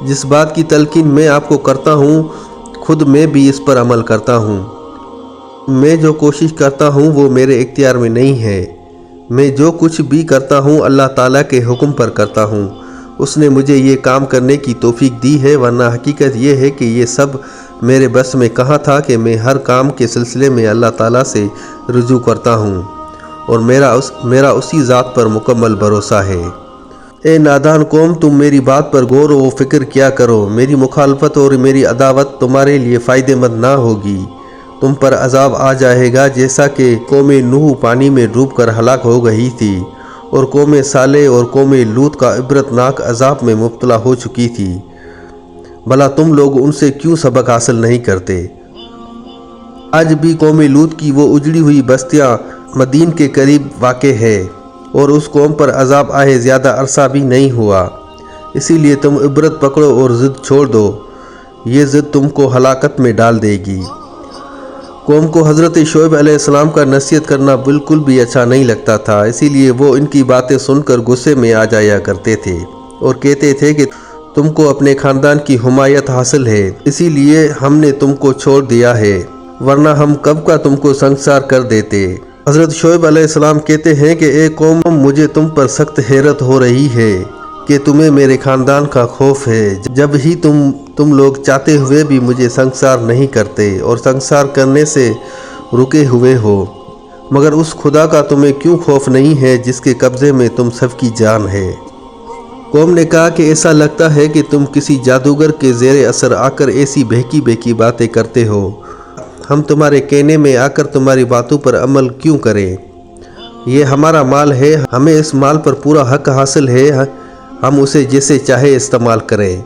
جس بات کی تلقین میں آپ کو کرتا ہوں خود میں بھی اس پر عمل کرتا ہوں۔ میں جو کوشش کرتا ہوں وہ میرے اختیار میں نہیں ہے۔ میں جو کچھ بھی کرتا ہوں اللہ تعالیٰ کے حکم پر کرتا ہوں۔ اس نے مجھے یہ کام کرنے کی توفیق دی ہے، ورنہ حقیقت یہ ہے کہ یہ سب میرے بس میں کہاں تھا کہ میں ہر کام کے سلسلے میں اللہ تعالیٰ سے رجوع کرتا ہوں، اور میرا اسی ذات پر مکمل بھروسہ ہے۔ اے نادان قوم، تم میری بات پر غور و فکر کیا کرو۔ میری مخالفت اور میری عداوت تمہارے لیے فائدہ مند نہ ہوگی۔ تم پر عذاب آ جائے گا جیسا کہ قوم نوح پانی میں ڈوب کر ہلاک ہو گئی تھی، اور قوم صالح اور قوم لوط کا عبرتناک عذاب میں مبتلا ہو چکی تھی۔ بھلا تم لوگ ان سے کیوں سبق حاصل نہیں کرتے؟ آج بھی قوم لوط کی وہ اجڑی ہوئی بستیاں مدین کے قریب واقع ہے، اور اس قوم پر عذاب آئے زیادہ عرصہ بھی نہیں ہوا۔ اسی لیے تم عبرت پکڑو اور ضد چھوڑ دو، یہ ضد تم کو ہلاکت میں ڈال دے گی۔ قوم کو حضرت شعیب علیہ السلام کا نصیحت کرنا بالکل بھی اچھا نہیں لگتا تھا، اسی لیے وہ ان کی باتیں سن کر غصے میں آ جایا کرتے تھے اور کہتے تھے کہ تم کو اپنے خاندان کی حمایت حاصل ہے، اسی لیے ہم نے تم کو چھوڑ دیا ہے، ورنہ ہم کب کا تم کو سنگسار کر دیتے۔ حضرت شعیب علیہ السلام کہتے ہیں کہ اے قوم، مجھے تم پر سخت حیرت ہو رہی ہے کہ تمہیں میرے خاندان کا خوف ہے، جب ہی تم لوگ چاہتے ہوئے بھی مجھے سنگسار نہیں کرتے اور سنگسار کرنے سے رکے ہوئے ہو، مگر اس خدا کا تمہیں کیوں خوف نہیں ہے جس کے قبضے میں تم سب کی جان ہے؟ قوم نے کہا کہ ایسا لگتا ہے کہ تم کسی جادوگر کے زیر اثر آ کر ایسی بہکی بہکی باتیں کرتے ہو، ہم تمہارے کہنے میں آ کر تمہاری باتوں پر عمل کیوں کریں؟ یہ ہمارا مال ہے، ہمیں اس مال پر پورا حق حاصل ہے، ہم اسے جیسے چاہے استعمال کریں،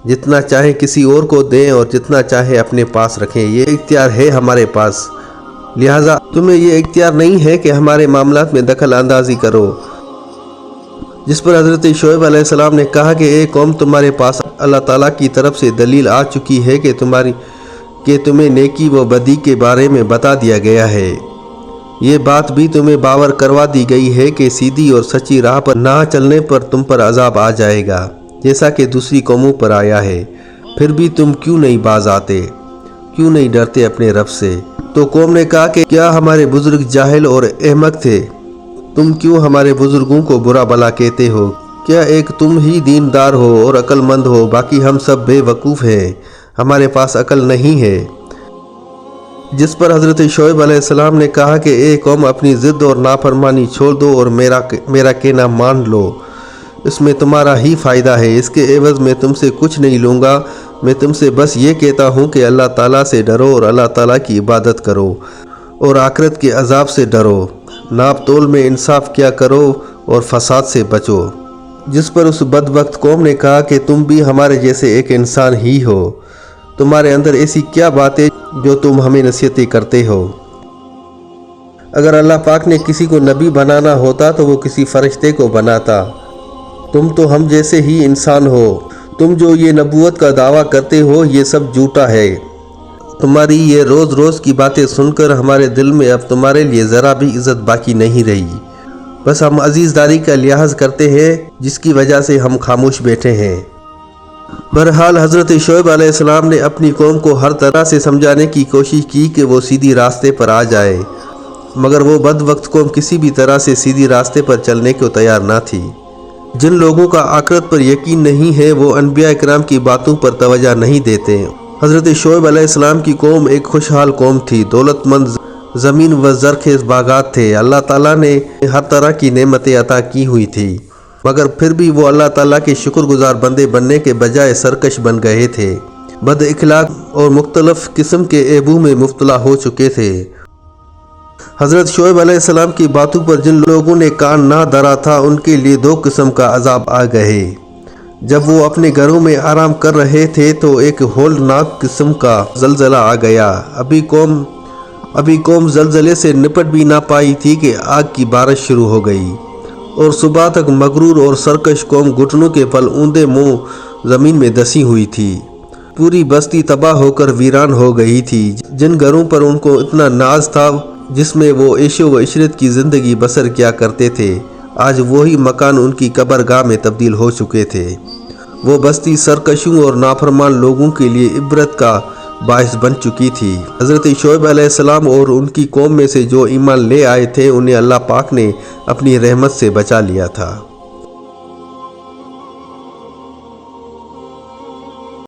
جتنا چاہیں کسی اور کو دیں اور جتنا چاہے اپنے پاس رکھیں، یہ اختیار ہے ہمارے پاس، لہٰذا تمہیں یہ اختیار نہیں ہے کہ ہمارے معاملات میں دخل اندازی کرو۔ جس پر حضرت شعیب علیہ السلام نے کہا کہ اے قوم، تمہارے پاس اللہ تعالیٰ کی طرف سے دلیل آ چکی ہے کہ تمہیں نیکی و بدی کے بارے میں بتا دیا گیا ہے، یہ بات بھی تمہیں باور کروا دی گئی ہے کہ سیدھی اور سچی راہ پر نہ چلنے پر تم پر عذاب آ جائے گا جیسا کہ دوسری قوموں پر آیا ہے، پھر بھی تم کیوں نہیں باز آتے، کیوں نہیں ڈرتے اپنے رب سے؟ تو قوم نے کہا کہ کیا ہمارے بزرگ جاہل اور احمق تھے؟ تم کیوں ہمارے بزرگوں کو برا بھلا کہتے ہو؟ کیا ایک تم ہی دیندار ہو اور عقل مند ہو، باقی ہم سب بے وقوف ہیں، ہمارے پاس عقل نہیں ہے؟ جس پر حضرت شعیب علیہ السلام نے کہا کہ اے قوم، اپنی ضد اور نافرمانی چھوڑ دو اور میرا کہنا مان لو، اس میں تمہارا ہی فائدہ ہے، اس کے عوض میں تم سے کچھ نہیں لوں گا، میں تم سے بس یہ کہتا ہوں کہ اللہ تعالیٰ سے ڈرو اور اللہ تعالیٰ کی عبادت کرو اور آخرت کے عذاب سے ڈرو، ناپ تول میں انصاف کیا کرو اور فساد سے بچو۔ جس پر اس بدبخت قوم نے کہا کہ تم بھی ہمارے جیسے ایک انسان ہی ہو، تمہارے اندر ایسی کیا باتیں جو تم ہمیں نصیحتیں کرتے ہو؟ اگر اللہ پاک نے کسی کو نبی بنانا ہوتا تو وہ کسی فرشتے کو بناتا، تم تو ہم جیسے ہی انسان ہو، تم جو یہ نبوت کا دعویٰ کرتے ہو یہ سب جھوٹا ہے۔ تمہاری یہ روز روز کی باتیں سن کر ہمارے دل میں اب تمہارے لیے ذرا بھی عزت باقی نہیں رہی، بس ہم عزیزداری کا لحاظ کرتے ہیں جس کی وجہ سے ہم خاموش بیٹھے ہیں۔ بہرحال حضرت شعیب علیہ السلام نے اپنی قوم کو ہر طرح سے سمجھانے کی کوشش کی کہ وہ سیدھی راستے پر آ جائے، مگر وہ بدبخت قوم کسی بھی طرح سے سیدھی راستے پر چلنے کو تیار نہ تھی۔ جن لوگوں کا آخرت پر یقین نہیں ہے وہ انبیاء کرام کی باتوں پر توجہ نہیں دیتے۔ حضرت شعیب علیہ السلام کی قوم ایک خوشحال قوم تھی، دولت مند زمین و زرخیز باغات تھے، اللہ تعالیٰ نے ہر طرح کی نعمتیں عطا کی ہوئی تھی، مگر پھر بھی وہ اللہ تعالیٰ کے شکر گزار بندے بننے کے بجائے سرکش بن گئے تھے، بد اخلاق اور مختلف قسم کے عیبوں میں مبتلا ہو چکے تھے۔ حضرت شعیب علیہ السلام کی باتوں پر جن لوگوں نے کان نہ دھرا تھا ان کے لیے دو قسم کا عذاب آ گئے۔ جب وہ اپنے گھروں میں آرام کر رہے تھے تو ایک ہولناک قسم کا زلزلہ آ گیا۔ ابھی قوم زلزلے سے نپٹ بھی نہ پائی تھی کہ آگ کی بارش شروع ہو گئی، اور صبح تک مغرور اور سرکش قوم گھٹنوں کے پل اوندے منہ زمین میں دسی ہوئی تھی۔ پوری بستی تباہ ہو کر ویران ہو گئی تھی۔ جن گھروں پر ان کو اتنا ناز تھا، جس میں وہ عیش و عشرت کی زندگی بسر کیا کرتے تھے، آج وہی مکان ان کی قبرگاہ میں تبدیل ہو چکے تھے۔ وہ بستی سرکشوں اور نافرمان لوگوں کے لیے عبرت کا باعث بن چکی تھی۔ حضرت شعیب علیہ السلام اور ان کی قوم میں سے جو ایمان لے آئے تھے انہیں اللہ پاک نے اپنی رحمت سے بچا لیا تھا۔